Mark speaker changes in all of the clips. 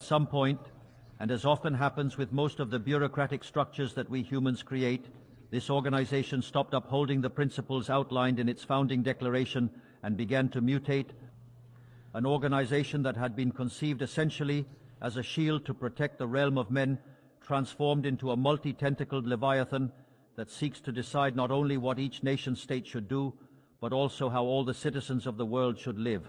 Speaker 1: some point, and as often happens with most of the bureaucratic structures that we humans create, this organization stopped upholding the principles outlined in its founding declaration and began to mutate. An organization that had been conceived essentially as a shield to protect the realm of men transformed into a multi-tentacled leviathan that seeks to decide not only what each nation-state should do, but also how all the citizens of the world should live.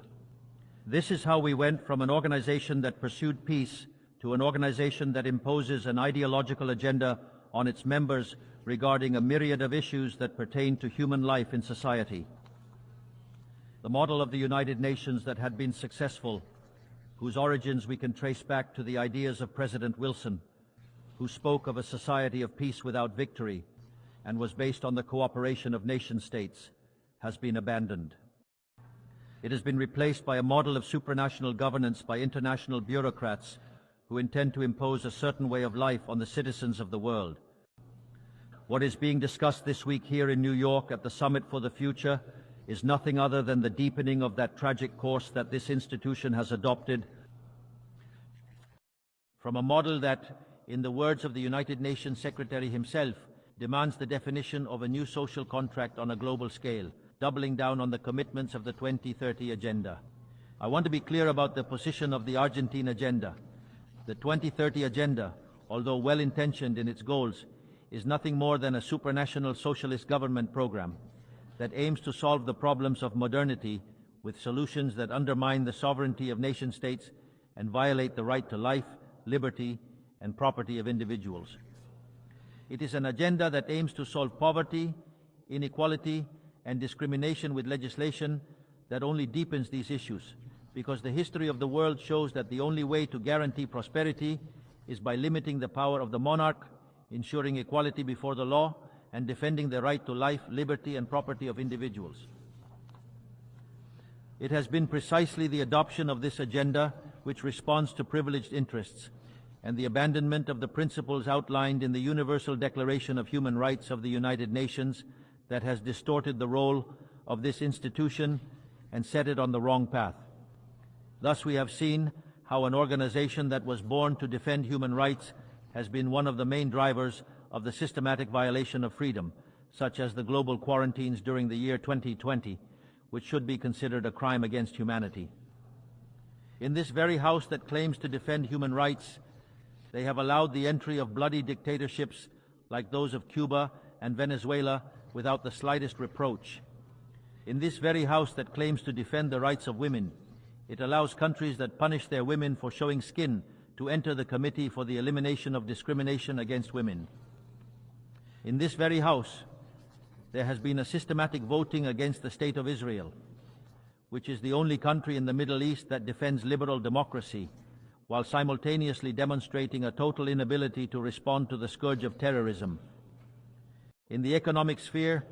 Speaker 1: This is how we went from an organization that pursued peace to an organization that imposes an ideological agenda on its members regarding a myriad of issues that pertain to human life in society. The model of the United Nations that had been successful, whose origins we can trace back to the ideas of President Wilson, who spoke of a society of peace without victory and was based on the cooperation of nation-states, has been abandoned. It has been replaced by a model of supranational governance by international bureaucrats who intend to impose a certain way of life on the citizens of the world. What is being discussed this week here in New York at the Summit for the Future is nothing other than the deepening of that tragic course that this institution has adopted from a model that, in the words of the United Nations Secretary himself, demands the definition of a new social contract on a global scale, doubling down on the commitments of the 2030 Agenda. I want to be clear about the position of the Argentine agenda. The 2030 Agenda, although well-intentioned in its goals, is nothing more than a supranational socialist government program that aims to solve the problems of modernity with solutions that undermine the sovereignty of nation-states and violate the right to life, liberty, and property of individuals. It is an agenda that aims to solve poverty, inequality, and discrimination with legislation that only deepens these issues, because the history of the world shows that the only way to guarantee prosperity is by limiting the power of the monarch, ensuring equality before the law, and defending the right to life, liberty, and property of individuals. It has been precisely the adoption of this agenda which responds to privileged interests and the abandonment of the principles outlined in the Universal Declaration of Human Rights of the United Nations that has distorted the role of this institution and set it on the wrong path. Thus, we have seen how an organization that was born to defend human rights has been one of the main drivers of the systematic violation of freedom, such as the global quarantines during the year 2020, which should be considered a crime against humanity. In this very House that claims to defend human rights, they have allowed the entry of bloody dictatorships like those of Cuba and Venezuela without the slightest reproach. In this very House that claims to defend the rights of women, it allows countries that punish their women for showing skin to enter the Committee for the Elimination of Discrimination Against Women. In this very House, there has been a systematic voting against the State of Israel, which is the only country in the Middle East that defends liberal democracy, while simultaneously demonstrating a total inability to respond to the scourge of terrorism. In the economic sphere,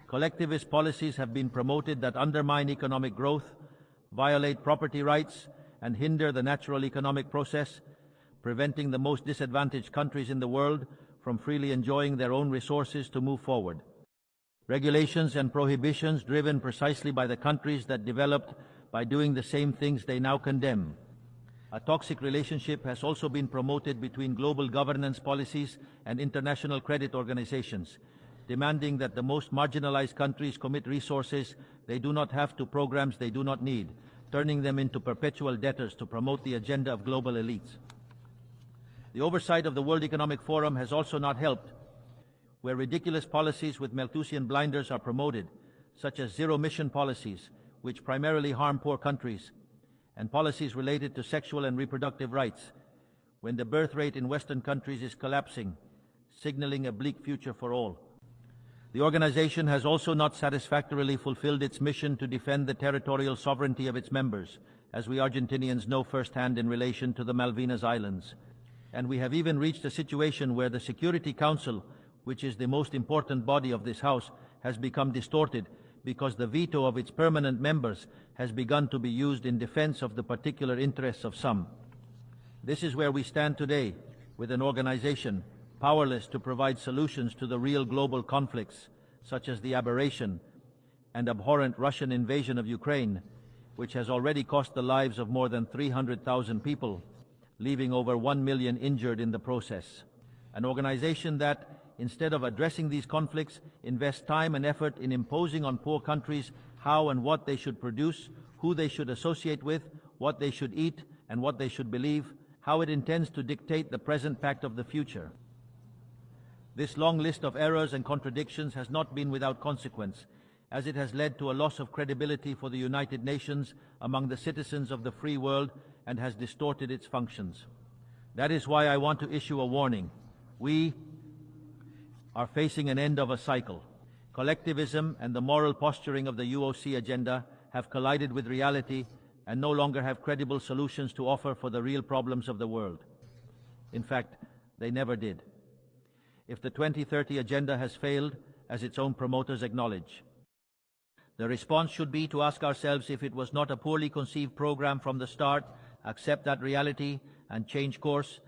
Speaker 1: collectivist policies have been promoted that undermine economic growth, violate property rights, and hinder the natural economic process, preventing the most disadvantaged countries in the world from freely enjoying their own resources to move forward. Regulations and prohibitions driven precisely by the countries that developed by doing the same things they now condemn. A toxic relationship has also been promoted between global governance policies and international credit organizations, demanding that the most marginalized countries commit resources they do not have to programs they do not need, turning them into perpetual debtors to promote the agenda of global elites. The oversight of the World Economic Forum has also not helped, where ridiculous policies with Malthusian blinders are promoted, such as zero-emission policies, which primarily harm poor countries, and policies related to sexual and reproductive rights, when the birth rate in Western countries is collapsing, signaling a bleak future for all. The organization has also not satisfactorily fulfilled its mission to defend the territorial sovereignty of its members, as we Argentinians know firsthand in relation to the Malvinas Islands. And we have even reached a situation where the Security Council, which is the most important body of this House, has become distorted because the veto of its permanent members has begun to be used in defense of the particular interests of some. This is where we stand today, with an organization powerless to provide solutions to the real global conflicts, such as the aberration and abhorrent Russian invasion of Ukraine, which has already cost the lives of more than 300,000 people, leaving over 1 million injured in the process. An organization that, instead of addressing these conflicts, invests time and effort in imposing on poor countries how and what they should produce, who they should associate with, what they should eat, and what they should believe, how it intends to dictate the present pact of the future. This long list of errors and contradictions has not been without consequence, as it has led to a loss of credibility for the United Nations among the citizens of the free world and has distorted its functions. That is why I want to issue a warning. We are facing an end of a cycle. Collectivism and the moral posturing of the UOC agenda have collided with reality and no longer have credible solutions to offer for the real problems of the world. In fact, they never did. If the 2030 agenda has failed, as its own promoters acknowledge, the response should be to ask ourselves if it was not a poorly conceived program from the start, accept that reality, and change course.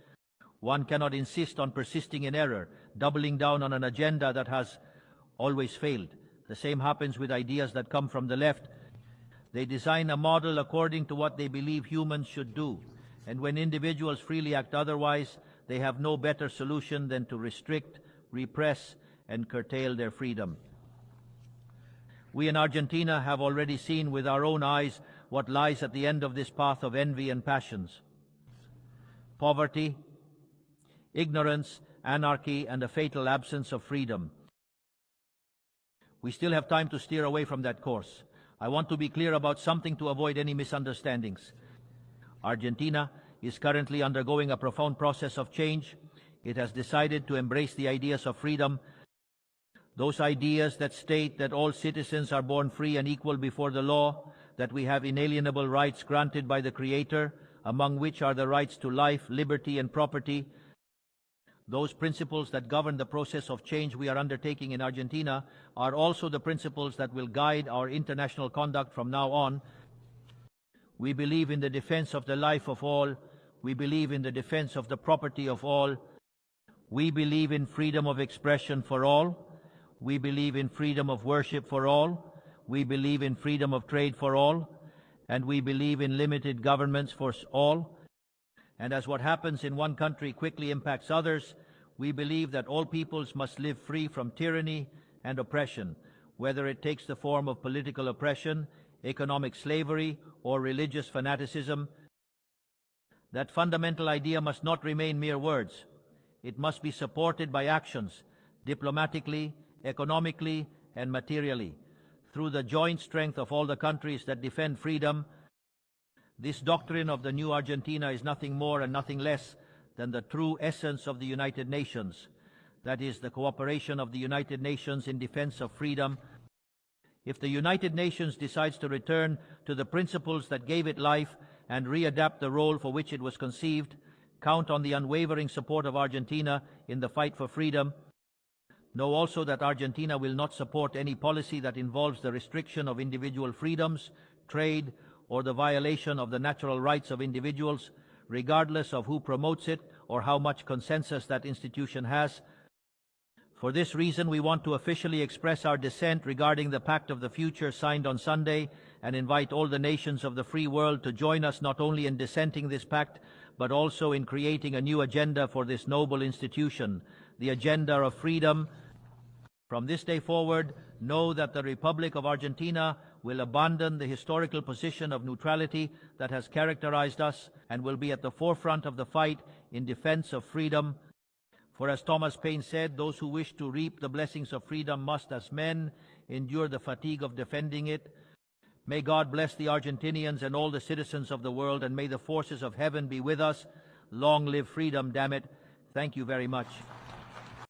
Speaker 1: One cannot insist on persisting in error, doubling down on an agenda that has always failed. The same happens with ideas that come from the left. They design a model according to what they believe humans should do, and when individuals freely act otherwise, they have no better solution than to restrict, repress, and curtail their freedom. We in Argentina have already seen with our own eyes what lies at the end of this path of envy and passions. Poverty, ignorance, anarchy, and a fatal absence of freedom. We still have time to steer away from that course. I want to be clear about something to avoid any misunderstandings. Argentina is currently undergoing a profound process of change. It has decided to embrace the ideas of freedom, those ideas that state that all citizens are born free and equal before the law, that we have inalienable rights granted by the Creator, among which are the rights to life, liberty, and property. Those principles that govern the process of change we are undertaking in Argentina are also the principles that will guide our international conduct from now on. We believe in the defense of the life of all. We believe in the defense of the property of all. We believe in freedom of expression for all. We believe in freedom of worship for all. We believe in freedom of trade for all. And we believe in limited governments for all. And as what happens in one country quickly impacts others, we believe that all peoples must live free from tyranny and oppression, whether it takes the form of political oppression, economic slavery, or religious fanaticism. That fundamental idea must not remain mere words. It must be supported by actions, diplomatically, economically, and materially. Through the joint strength of all the countries that defend freedom, this doctrine of the new Argentina is nothing more and nothing less than the true essence of the United Nations. That is, the cooperation of the United Nations in defense of freedom. If the United Nations decides to return to the principles that gave it life and readapt the role for which it was conceived, count on the unwavering support of Argentina in the fight for freedom. Know also that Argentina will not support any policy that involves the restriction of individual freedoms, trade, or the violation of the natural rights of individuals, regardless of who promotes it or how much consensus that institution has. For this reason, we want to officially express our dissent regarding the Pact of the Future signed on Sunday and invite all the nations of the free world to join us not only in dissenting this pact, but also in creating a new agenda for this noble institution, the agenda of freedom. From this day forward, know that the Republic of Argentina will abandon the historical position of neutrality that has characterized us and will be at the forefront of the fight in defense of freedom. For as Thomas Paine said, those who wish to reap the blessings of freedom must, as men, endure the fatigue of defending it. May God bless the Argentinians and all the citizens of the world, and may the forces of heaven be with us. Long live freedom, damn it. Thank you very much.